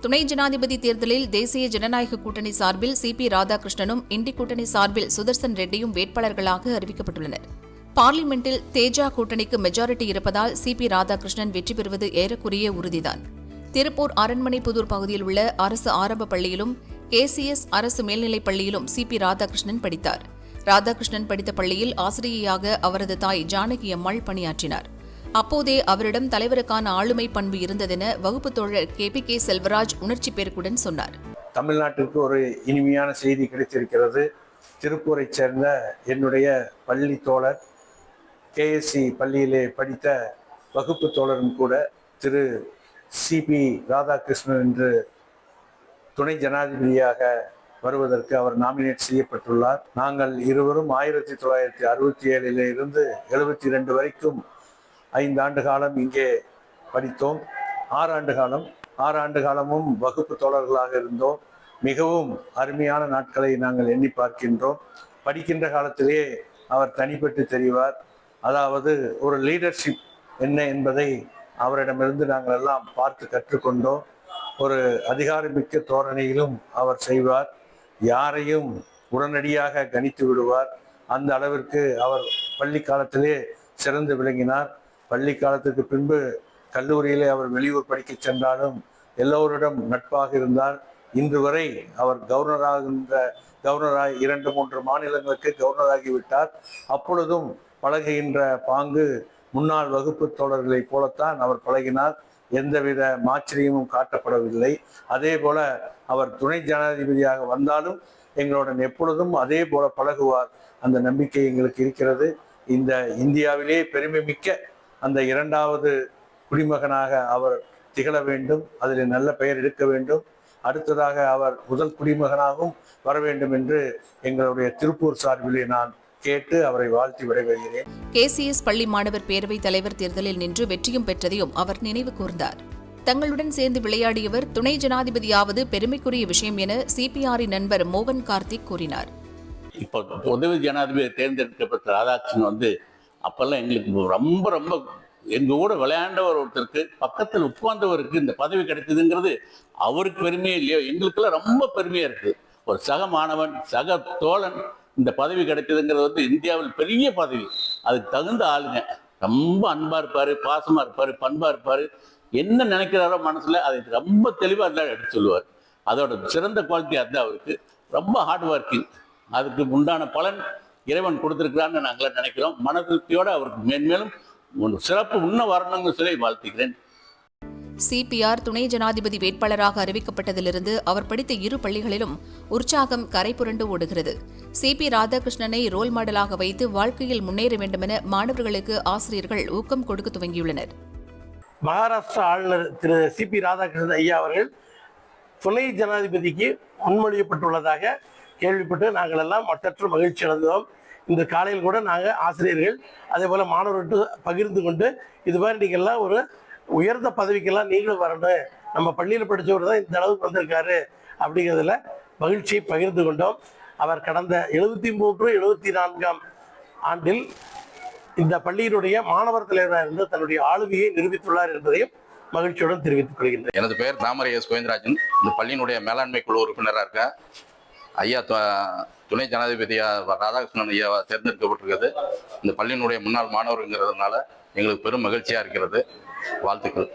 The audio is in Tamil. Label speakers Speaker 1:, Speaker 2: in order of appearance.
Speaker 1: துணை ஜனாதிபதி தேர்தலில் தேசிய ஜனநாயக கூட்டணி சார்பில் சிபி ராதாகிருஷ்ணனும் இண்டி கூட்டணி சார்பில் சுதர்சன் ரெட்டியும் வேட்பாளர்களாக அறிவிக்கப்பட்டுள்ளனர். பார்லிமெண்டில் தேஜா கூட்டணிக்கு மெஜாரிட்டி இருப்பதால் சிபி ராதாகிருஷ்ணன் வெற்றி பெறுவது ஏறக்குறைய உறுதிதான். திருப்பூர் அரண்மனைப்புதூர் பகுதியில் உள்ள அரசு ஆரம்ப பள்ளியிலும் கேசிஎஸ் அரசு மேல்நிலைப் பள்ளியிலும் சிபி ராதாகிருஷ்ணன் படித்தார். ராதாகிருஷ்ணன் படித்த பள்ளியில் ஆசிரியையாக அவரது தாய் ஜானகி அம்மாள் பணியாற்றினார். அப்போதே அவரிடம் தலைவருக்கான ஆளுமை பண்பு இருந்ததென வகுப்பு தோழர் கே செல்வராஜ் உணர்ச்சி பெருக்குடன் சொன்னார்.
Speaker 2: தமிழ்நாட்டிற்கு ஒரு இனிமையான செய்தி கிடைத்திருக்கிறது. திருப்பூரைச் சேர்ந்த என்னுடைய பள்ளி தோழர் கேஎஸ்சி பள்ளியிலே படித்த வகுப்பு தோழரும் கூட திரு சிபி ராதாகிருஷ்ணன் என்று துணை ஜனாதிபதியாக வருவதற்கு அவர் நாமினேட் செய்யப்பட்டுள்ளார். நாங்கள் இருவரும் 1967 இருந்து 72 வரைக்கும் 5 ஆண்டு காலம் இங்கே படித்தோம். 6 ஆண்டு காலமும் வகுப்பு தோழர்களாக இருந்தோம். மிகவும் அருமையான நாட்களை நாங்கள் எண்ணி பார்க்கின்றோம். படிக்கின்ற காலத்திலே அவர் தனிப்பட்டு தெரிவார். அதாவது ஒரு லீடர்ஷிப் என்ன என்பதை அவரிடமிருந்து நாங்கள் எல்லாம் பார்த்து கற்றுக்கொண்டோம். ஒரு அதிகாரமிக்க தோரணையிலும் அவர் செய்வார். யாரையும் உடனடியாக கணித்து விடுவார். அந்த அளவிற்கு அவர் பள்ளி காலத்திலே சிறந்து விளங்கினார். பள்ளி காலத்துக்கு பின்பு கல்லூரியிலே அவர் வெளியூர் படிக்க சென்றாலும் எல்லோரிடம் நட்பாக இருந்தார். இன்று வரை அவர் கவர்னராக 2-3 மாநிலங்களுக்கு கவர்னராகிவிட்டார். அப்பொழுதும் பழகுகின்ற பாங்கு முன்னாள் வகுப்பு தோழர்களைப் போலத்தான் அவர் பழகினார். எந்தவித மாச்சரியமும் காட்டப்படவில்லை. அதே போல அவர் துணை ஜனாதிபதியாக வந்தாலும் எங்களுடன் எப்பொழுதும் அதே போல பழகுவார். அந்த நம்பிக்கை எங்களுக்கு இருக்கிறது. இந்த இந்தியாவிலே பெருமை மிக்க அந்த 2வது குடிமகனாக அவர் திகழ வேண்டும். அதில் நல்ல பெயர் எடுக்க வேண்டும். அடுத்ததாக அவர் முதல் குடிமகனாகவும் வர வேண்டும் என்று எங்களுடைய திருப்பூர் சார்பிலே நான் கேட்டு அவரை வாழ்த்தி விடைபெறுகிறேன்.
Speaker 1: கேசிஎஸ் பள்ளி மாணவர் பேரவைத் தலைவர் தேர்தலில் நின்று வெற்றியும் பெற்றதையும் அவர் நினைவு கூர்ந்தார். தங்களுடன் சேர்ந்து விளையாடியவர் துணை ஜனாதிபதியாவது பெருமைக்குரிய விஷயம் என சிபிஆரின் நண்பர் மோகன் கார்த்திக் கூறினார்.
Speaker 3: இப்போ உதவி ஜனாதிபதி தேர்ந்தெடுக்கப்பட்ட ராதாகிருஷ்ணன் அப்பெல்லாம் எங்களுக்கு ரொம்ப எங்க கூட விளையாண்டவர் ஒருத்தருக்கு பக்கத்தில் உட்கார்ந்தவருக்கு இந்த பதவி கிடைத்ததுங்கிறது அவருக்கு பெருமையே இல்லையோ, எங்களுக்கெல்லாம் ரொம்ப பெருமையா இருக்கு. ஒரு சக மாணவன் சக தோழன் இந்த பதவி கிடைச்சதுங்கிறது இந்தியாவில் பெரிய பதவி. அதுக்கு தகுந்த ஆளுங்க. ரொம்ப அன்பா இருப்பாரு, பாசமா இருப்பாரு, பண்பா இருப்பாரு. என்ன நினைக்கிறாரோ மனசுல அதை ரொம்ப தெளிவா எடுத்து சொல்லுவார். அதோட சிறந்த குவாலிட்டி அதுதான் அவருக்கு. ரொம்ப ஹார்ட் ஒர்க்கிங். அதுக்கு உண்டான பலன் இறைவன் கொடுத்திருக்கிறான்னு நாங்களாம் நினைக்கிறோம். மன திருப்தியோட அவருக்கு மேன்மேலும் சிறப்பு உண்ண வரணும்னு சொல்லி வாழ்த்துக்கிறேன்.
Speaker 1: சிபிஆர் துணை ஜனாதிபதி வேட்பாளராக அறிவிக்கப்பட்டதிலிருந்து அவர் படித்த 2 பள்ளிகளிலும் உற்சாகம் கரை புரண்டு ஓடுகிறது. சிபி ராதாகிருஷ்ணனை ரோல் மாடலாக வைத்து வாழ்க்கையில் முன்னேற வேண்டுமென மாணவர்களுக்கு ஆசிரியர்கள் ஊக்கம் கொடுக்க துவங்கியுள்ளனர்.
Speaker 4: மகாராஷ்டிரா ஆளுநர் திரு சிபி ராதாகிருஷ்ணன் ஐயா அவர்கள் துணை ஜனாதிபதிக்கு முன்மொழியப்பட்டுள்ளதாக கேள்விப்பட்டு நாங்கள் எல்லாம் மற்றற்ற மகிழ்ச்சி அடைந்தோம். இந்த காலையில் கூட நாங்கள் ஆசிரியர்கள் அதே போல் மாணவர்கிட்ட பகிர்ந்து கொண்டு இது மாதிரி நீங்கள்லாம் ஒரு உயர்ந்த பதவிக்கெல்லாம் நீங்களும் வரணும், நம்ம பள்ளியில் படித்தவர் தான் இந்த அளவுக்கு வந்திருக்காரு அப்படிங்கிறதுல மகிழ்ச்சியை பகிர்ந்து கொண்டோம். அவர் கடந்த 73-74 ஆண்டில் இந்த பள்ளியினுடைய மாணவர் தலைவராக இருந்து தன்னுடைய ஆளுமையை நிரூபித்துள்ளார் என்பதையும் மகிழ்ச்சியுடன் தெரிவித்துக் கொள்கின்றேன்.
Speaker 5: எனது பெயர் தாமரை எஸ் கோவிந்தராஜன். இந்த பள்ளியினுடைய மேலாண்மை குழு உறுப்பினராக இருக்கேன். ஐயா துணை ஜனாதிபதியா ராதாகிருஷ்ணன் ஐயா தேர்ந்தெடுக்கப்பட்டிருக்கிறது. இந்த பள்ளியினுடைய முன்னாள் மாணவருங்கிறதுனால எங்களுக்கு பெரும் மகிழ்ச்சியா இருக்கிறது. வாழ்த்துக்கள்.